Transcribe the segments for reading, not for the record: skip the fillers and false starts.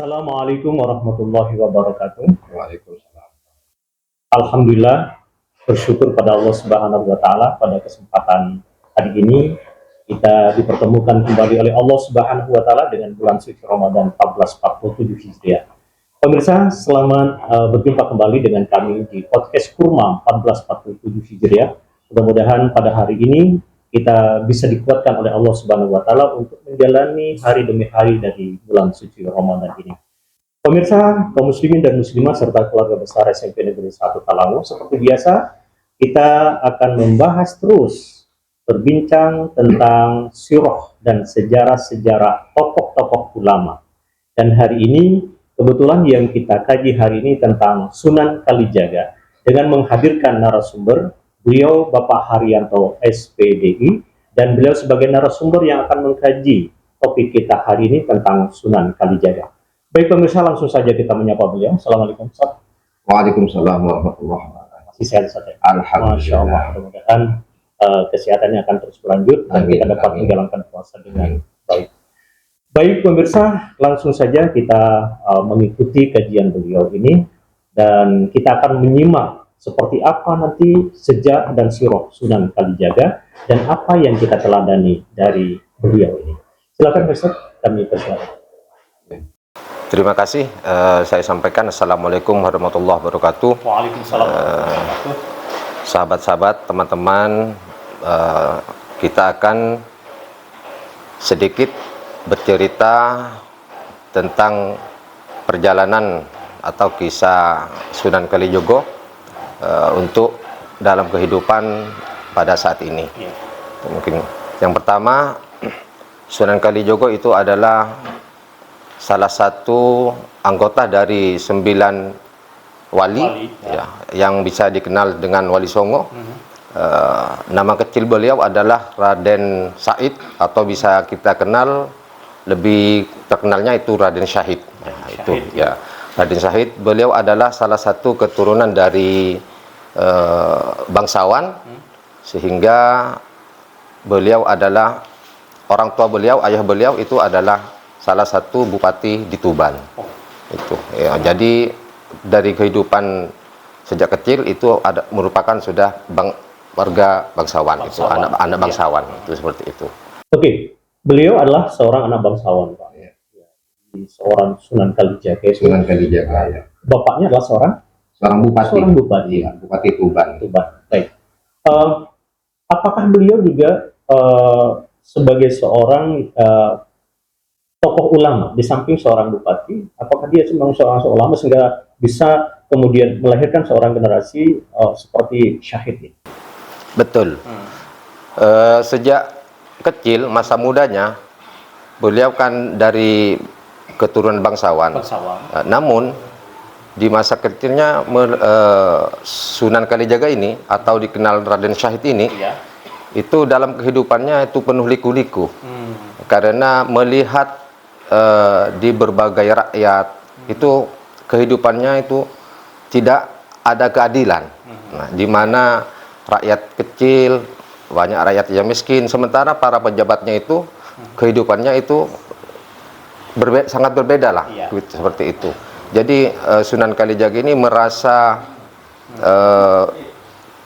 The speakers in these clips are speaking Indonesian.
Assalamualaikum warahmatullahi wabarakatuh. Waalaikumsalam. Alhamdulillah, bersyukur pada Allah Subhanahu wa taala pada kesempatan hari ini kita dipertemukan kembali oleh Allah Subhanahu wa taala dengan bulan suci Ramadan 1447 Hijriah. Pemirsa, selamat berjumpa kembali dengan kami di podcast Kurma 1447 Hijriah. Mudah-mudahan pada hari ini kita bisa dikuatkan oleh Allah Subhanahu wa taala untuk menjalani hari demi hari dari bulan suci Ramadan ini. Pemirsa, kaum muslimin dan muslimah serta keluarga besar SMP Negeri 1 Talango, seperti biasa kita akan membahas terus berbincang tentang sirah dan sejarah-sejarah tokoh-tokoh ulama. Dan hari ini kebetulan yang kita kaji hari ini tentang Sunan Kalijaga dengan menghadirkan narasumber beliau Bapak Haryanto SPDI, dan beliau sebagai narasumber yang akan mengkaji topik kita hari ini tentang Sunan Kalijaga. Baik pemirsa, langsung saja kita menyapa beliau. Assalamualaikum Ustaz. Waalaikumsalam warahmatullahi wabarakatuh. Masih sehat Ustaz ya? Alhamdulillah. Masya Allah, mudah-mudahan kesehatannya akan terus berlanjut dan kita dapat menjalankan puasa dengan baik. Baik pemirsa, langsung saja kita mengikuti kajian beliau ini dan kita akan menyimak seperti apa nanti sejak dan sirah Sunan Kalijaga dan apa yang kita teladani dari beliau ini. Silakan Ustaz, kami persilakan. Terima kasih. Saya sampaikan Assalamualaikum warahmatullahi wabarakatuh. Waalaikumsalam warahmatullahi wabarakatuh. Sahabat-sahabat, teman-teman, kita akan sedikit bercerita tentang perjalanan atau kisah Sunan Kalijogo untuk dalam kehidupan pada saat ini. Mungkin yang pertama, Sunan Kalijogo itu adalah salah satu anggota dari 9 wali ya, yang bisa dikenal dengan Wali Songo. Nama kecil beliau adalah Raden Said, atau bisa kita kenal lebih terkenalnya itu Raden Syahid. Itu ya, Raden Syahid. Beliau adalah salah satu keturunan dari bangsawan, sehingga beliau adalah orang tua beliau, ayah beliau itu adalah salah satu bupati di Tuban. Itu ya, jadi dari kehidupan sejak kecil itu merupakan sudah warga bangsawan, itu anak bangsawan, itu seperti itu. Oke, beliau adalah seorang anak bangsawan, Pak. Seorang Sunan Kalijaga. Sunan Kalijaga ya. Bapaknya adalah seorang bupati. Seorang bupati. Ya, Bupati Tuban. Baik. Apakah beliau juga sebagai seorang tokoh ulama di samping seorang bupati? Apakah dia memang seorang ulama sehingga bisa kemudian melahirkan seorang generasi seperti Syahid ini? Betul. Sejak kecil, masa mudanya, beliau kan dari keturunan bangsawan. Namun di masa kecilnya Sunan Kalijaga ini, atau dikenal Raden Syahid ini, itu dalam kehidupannya itu penuh liku-liku. Karena melihat di berbagai rakyat itu kehidupannya itu tidak ada keadilan. Nah, di mana rakyat kecil, banyak rakyat yang miskin, sementara para pejabatnya itu kehidupannya itu sangat berbeda lah, seperti itu. Jadi Sunan Kalijaga ini merasa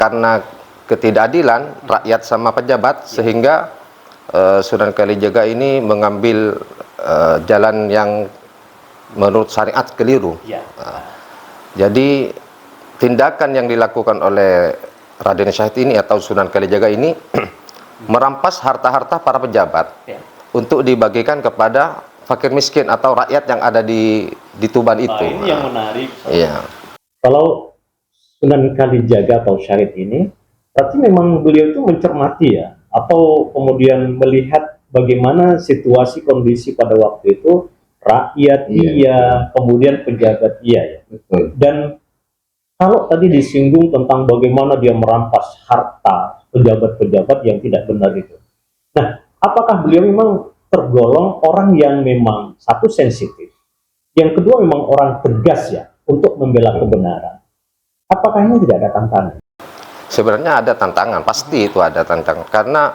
karena ketidakadilan rakyat sama pejabat, sehingga Sunan Kalijaga ini mengambil jalan yang menurut syariat keliru. Jadi tindakan yang dilakukan oleh Raden Syahid ini atau Sunan Kalijaga ini merampas harta-harta para pejabat untuk dibagikan kepada fakir miskin atau rakyat yang ada di Tuban itu. Ini yang menarik. Iya. Kalau Sunan Kalijaga atau Syahid ini, berarti memang beliau itu mencermati ya, atau kemudian melihat bagaimana situasi kondisi pada waktu itu, rakyat kemudian pejabat ya. Dan kalau tadi disinggung tentang bagaimana dia merampas harta pejabat-pejabat yang tidak benar itu. Nah, apakah beliau memang tergolong orang yang memang satu sensitif, yang kedua memang orang tegas ya untuk membela kebenaran? Apakah ini tidak ada tantangan? Sebenarnya ada tantangan, pasti itu ada tantangan, karena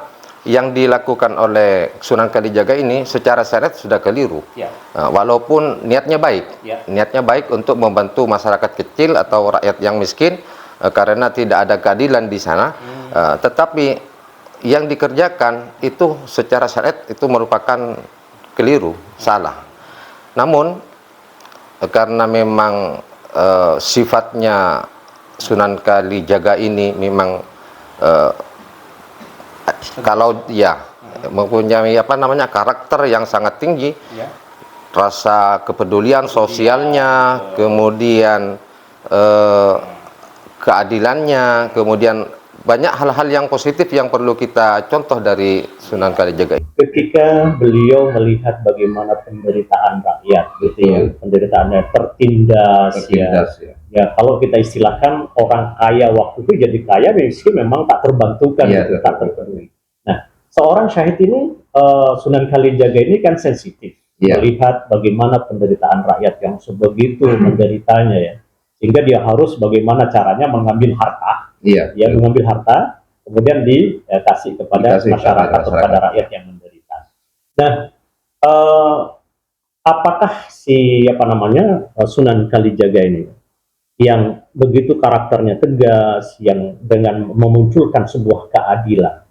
yang dilakukan oleh Sunan Kalijaga ini secara syariat sudah keliru. Ya. Walaupun niatnya baik, niatnya baik untuk membantu masyarakat kecil atau rakyat yang miskin, karena tidak ada keadilan di sana, tetapi yang dikerjakan itu secara syariat itu merupakan keliru, salah. Namun karena memang sifatnya Sunan Kalijaga ini memang kalau ya mempunyai karakter yang sangat tinggi, rasa kepedulian sosialnya, kemudian keadilannya, kemudian banyak hal-hal yang positif yang perlu kita contoh dari Sunan Kalijaga. Ketika beliau melihat bagaimana penderitaan rakyat, gitu ya, penderitaannya tertindas, ya. Kalau kita istilahkan orang kaya waktu itu jadi kaya, miskin memang tak terbantukan, tak terpenuhi. Nah, seorang syahid ini, Sunan Kalijaga ini kan sensitif, melihat bagaimana penderitaan rakyat yang sebegitu menderitanya, ya, sehingga dia harus bagaimana caranya mengambil harta, mengambil harta, kemudian dikasih kepada masyarakat, kepada rakyat yang menderita. Nah, apakah Sunan Kalijaga ini yang begitu karakternya tegas, yang dengan memunculkan sebuah keadilan,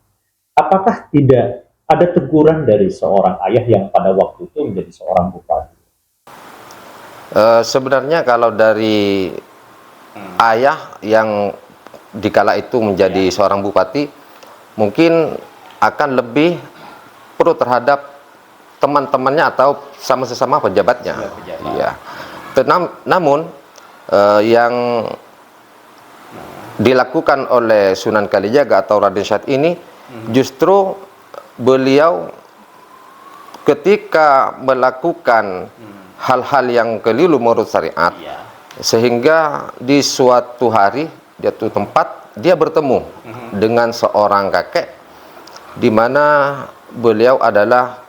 apakah tidak ada teguran dari seorang ayah yang pada waktu itu menjadi seorang bupati? Sebenarnya kalau dari ayah yang dikala itu menjadi seorang bupati, mungkin akan lebih pro terhadap teman-temannya atau sama-sesama pejabatnya. Iya. Namun yang dilakukan oleh Sunan Kalijaga atau Raden Syahid ini, justru beliau ketika melakukan hal-hal yang keliru menurut syariat, sehingga di suatu hari, di suatu tempat, dia bertemu dengan seorang kakek, di mana beliau adalah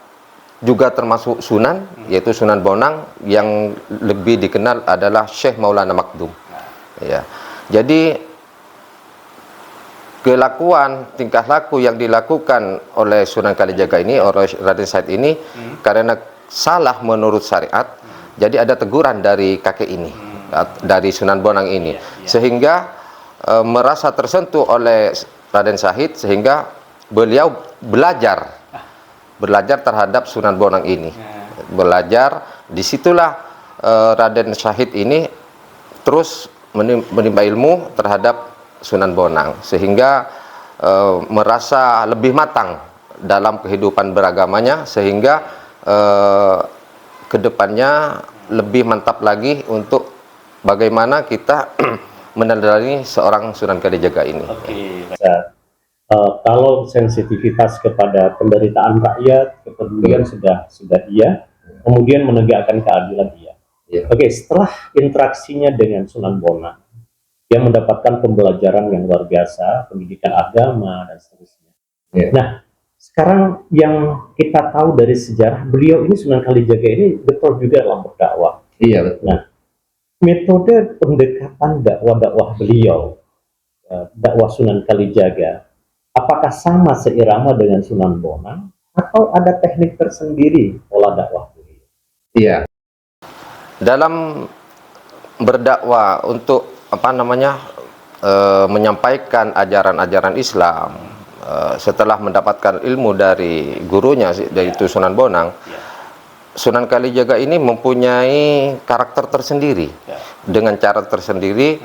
juga termasuk Sunan, yaitu Sunan Bonang, yang lebih dikenal adalah Syekh Maulana Makdum. Ya. Jadi kelakuan, tingkah laku yang dilakukan oleh Sunan Kalijaga ini, oleh Raden Syahid ini, karena salah menurut syariat, jadi ada teguran dari kakek ini, dari Sunan Bonang ini, sehingga merasa tersentuh oleh Raden Syahid, sehingga beliau belajar terhadap Sunan Bonang ini, belajar. Disitulah Raden Syahid ini terus menimba ilmu terhadap Sunan Bonang, sehingga merasa lebih matang dalam kehidupan beragamanya, sehingga kedepannya lebih mantap lagi untuk bagaimana kita meneladani seorang Sunan Kalijaga ini. Kalau sensitivitas kepada penderitaan rakyat, kepedulian sudah iya, kemudian menegakkan keadilan iya. Setelah interaksinya dengan Sunan Bonang, dia mendapatkan pembelajaran yang luar biasa, pendidikan agama dan seterusnya. Nah, sekarang yang kita tahu dari sejarah, beliau ini, Sunan Kalijaga ini betul juga dalam berdakwah. Nah, metode pendekatan dakwah beliau, dakwah Sunan Kalijaga, apakah sama seirama dengan Sunan Bonang atau ada teknik tersendiri pola dakwah beliau? Dalam berdakwah untuk menyampaikan ajaran-ajaran Islam, setelah mendapatkan ilmu dari gurunya, yaitu Sunan Bonang, Sunan Kalijaga ini mempunyai karakter tersendiri, dengan cara tersendiri,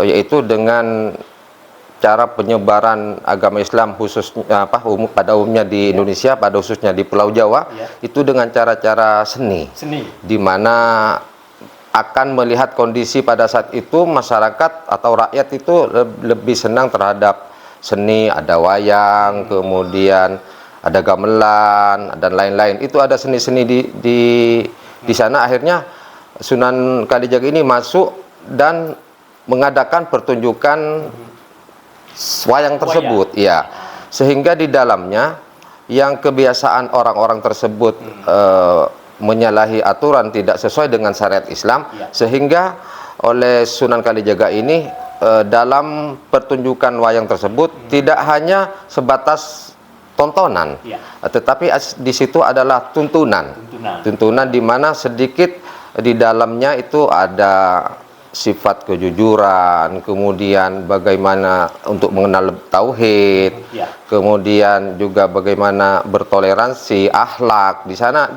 yaitu dengan cara penyebaran agama Islam khususnya pada umumnya di Indonesia, pada khususnya di Pulau Jawa, itu dengan cara-cara seni, di mana akan melihat kondisi pada saat itu masyarakat atau rakyat itu lebih senang terhadap seni, ada wayang, kemudian ada gamelan dan lain-lain. Itu ada seni-seni di sana. Akhirnya Sunan Kalijaga ini masuk dan mengadakan pertunjukan wayang tersebut, sehingga di dalamnya yang kebiasaan orang-orang tersebut menyalahi aturan, tidak sesuai dengan syariat Islam, sehingga oleh Sunan Kalijaga ini dalam pertunjukan wayang tersebut tidak hanya sebatas tontonan, Ya. tetapi di situ adalah tuntunan. Tuntunan di mana sedikit di dalamnya itu ada sifat kejujuran, kemudian bagaimana untuk mengenal tauhid, Ya. kemudian juga bagaimana bertoleransi, akhlak. Di sana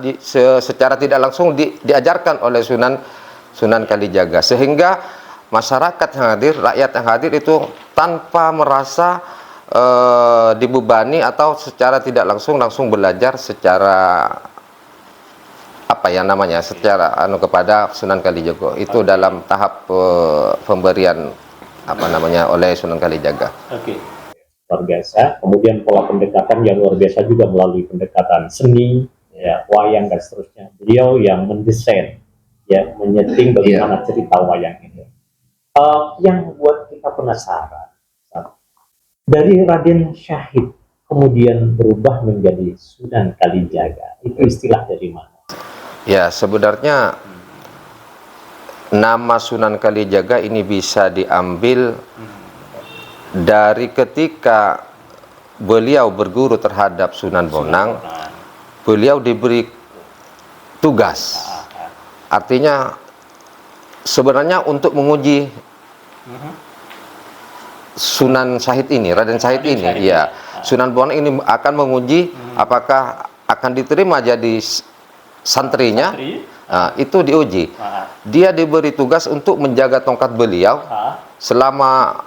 secara tidak langsung diajarkan oleh Sunan Kalijaga, sehingga masyarakat yang hadir, rakyat yang hadir itu tanpa merasa dibebani atau secara tidak langsung belajar secara apa ya namanya, secara kepada Sunan Kalijaga itu dalam tahap pemberian apa namanya oleh Sunan Kalijaga. Oke. Luar biasa. Kemudian pola pendekatan yang luar biasa juga melalui pendekatan seni, ya, wayang dan seterusnya. Beliau yang mendesain, ya, menyeting bagaimana cerita wayang itu. Yang buat kita penasaran, dari Raden Syahid kemudian berubah menjadi Sunan Kalijaga, itu istilah dari mana? Ya, sebenarnya nama Sunan Kalijaga ini bisa diambil dari ketika beliau berguru terhadap Sunan Bonang, beliau diberi tugas. Artinya sebenarnya untuk menguji Sunan Syahid ini, Raden Syahid ini, ya, Sunan Bonang ini akan menguji apakah akan diterima jadi santrinya. Itu diuji. Dia diberi tugas untuk menjaga tongkat beliau selama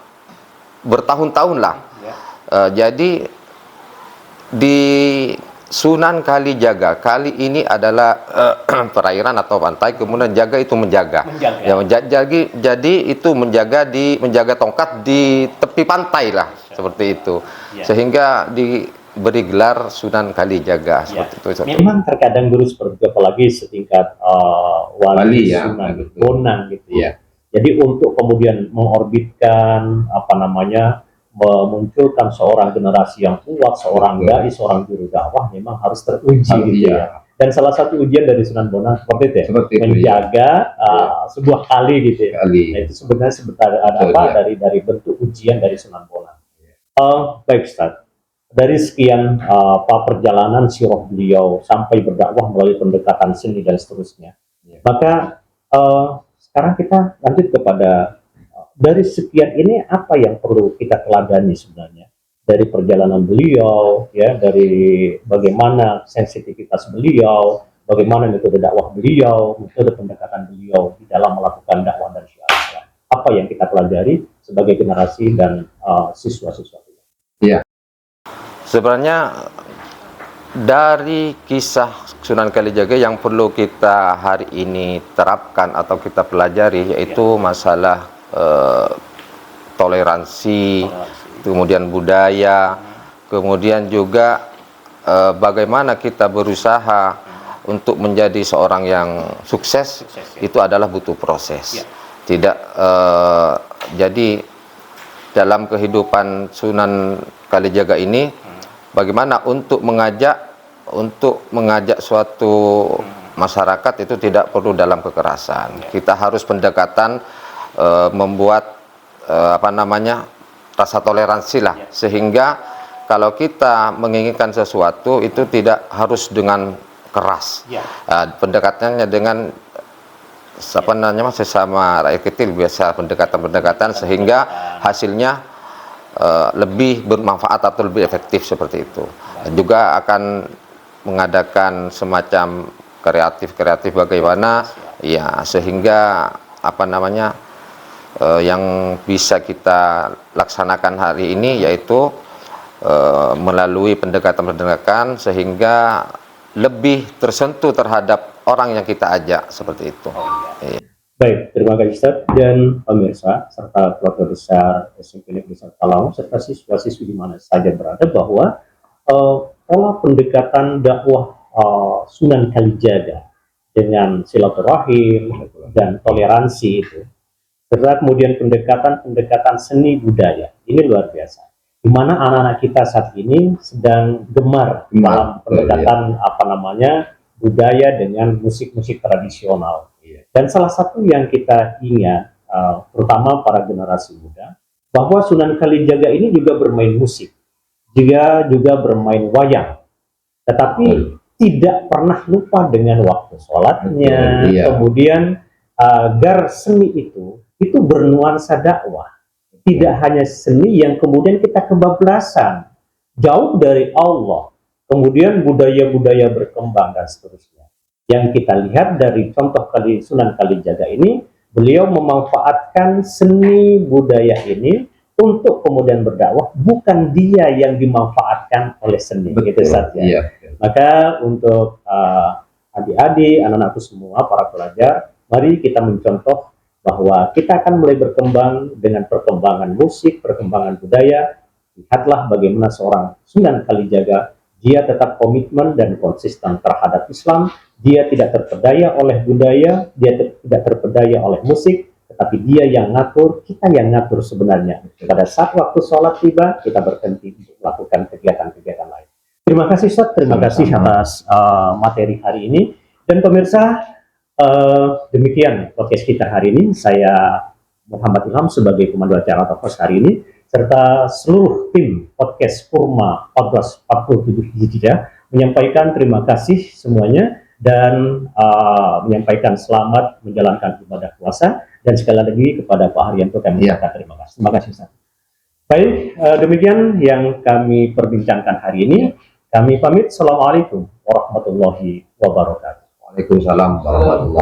bertahun-tahun lah. Jadi di Sunan Kalijaga kali ini adalah perairan atau pantai, kemudian jaga itu menjaga. Jadi itu menjaga tongkat di tepi pantai lah, seperti itu. Sehingga diberi gelar Sunan Kalijaga, seperti itu. Memang terkadang guru seperti itu, apalagi setingkat wali ya, Sunan Bonang gitu ya. Jadi untuk kemudian mengorbitkan apa namanya, memunculkan seorang generasi yang kuat, seorang dai, seorang juru dakwah memang harus teruji gitu ya. Dan salah satu ujian dari Sunan Bonang seperti itu ya, menjaga sebuah kali gitu ya. Nah, itu sebenarnya ada apa dari bentuk ujian dari Sunan Bonang. Baik Ustaz, dari sekian perjalanan sirah beliau sampai berdakwah melalui pendekatan seni dan seterusnya, maka sekarang kita lanjut kepada dari sekian ini apa yang perlu kita teladani sebenarnya dari perjalanan beliau, ya, dari bagaimana sensitivitas beliau, bagaimana metode dakwah beliau, metode pendekatan beliau di dalam melakukan dakwah dan syiar Islam. Apa yang kita pelajari sebagai generasi dan siswa-siswa kita? Ya. Sebenarnya dari kisah Sunan Kalijaga yang perlu kita hari ini terapkan atau kita pelajari yaitu masalah toleransi, kemudian budaya, kemudian juga bagaimana kita berusaha untuk menjadi seorang yang sukses, itu adalah butuh proses. Tidak jadi dalam kehidupan Sunan Kalijaga ini bagaimana untuk mengajak suatu masyarakat itu tidak perlu dalam kekerasan. Kita harus pendekatan membuat apa namanya rasa toleransi lah, sehingga kalau kita menginginkan sesuatu itu tidak harus dengan keras. Pendekatannya dengan apa namanya sesama rakyat kecil, biasa pendekatan sehingga hasilnya lebih bermanfaat atau lebih efektif, seperti itu. Juga akan mengadakan semacam kreatif bagaimana ya, sehingga apa namanya yang bisa kita laksanakan hari ini yaitu melalui pendekatan sehingga lebih tersentuh terhadap orang yang kita ajak, seperti itu. Baik, terima kasih Ustaz dan pemirsa serta keluarga besar SMP Negeri Salam serta siswa-siswi di mana saja berada, bahwa pola pendekatan dakwah Sunan Kalijaga dengan silaturahim dan toleransi itu, serta kemudian pendekatan seni budaya, ini luar biasa. Di mana anak-anak kita saat ini sedang gemar dalam pendekatan apa namanya budaya dengan musik-musik tradisional. Dan salah satu yang kita ingat, terutama para generasi muda, bahwa Sunan Kalijaga ini juga bermain musik. dia juga bermain wayang, tetapi tidak pernah lupa dengan waktu sholatnya. Iya. Kemudian agar seni itu bernuansa dakwah, tidak hanya seni yang kemudian kita kebablasan jauh dari Allah, kemudian budaya-budaya berkembang dan seterusnya. Yang kita lihat dari contoh Sunan Kalijaga ini, beliau memanfaatkan seni budaya ini untuk kemudian berdakwah, bukan dia yang dimanfaatkan oleh seni. Itu saja. Iya. Maka untuk adik-adik, anak-anakku semua, para pelajar, mari kita mencontoh bahwa kita akan mulai berkembang dengan perkembangan musik, perkembangan budaya. Lihatlah bagaimana seorang Sunan Kalijaga, dia tetap komitmen dan konsisten terhadap Islam, dia tidak terpedaya oleh budaya, dia tidak terpedaya oleh musik, tetapi dia yang ngatur, kita yang ngatur sebenarnya. Pada saat waktu sholat tiba, kita berhenti untuk melakukan kegiatan-kegiatan lain. Terima kasih Ustaz, terima kasih atas materi hari ini. Dan pemirsa, demikian podcast kita hari ini. Saya Muhammad Ilham sebagai Komandan Acara atau host hari ini, serta seluruh tim podcast Kurma 1447 Hijriah menyampaikan terima kasih semuanya dan menyampaikan selamat menjalankan ibadah puasa. Dan sekali lagi kepada Pak Haryanto kami mengucapkan terima kasih. Terima kasih Ustaz. Baik, demikian yang kami perbincangkan hari ini. Kami pamit. Assalamualaikum warahmatullahi wabarakatuh. Waalaikumsalam warahmatullahi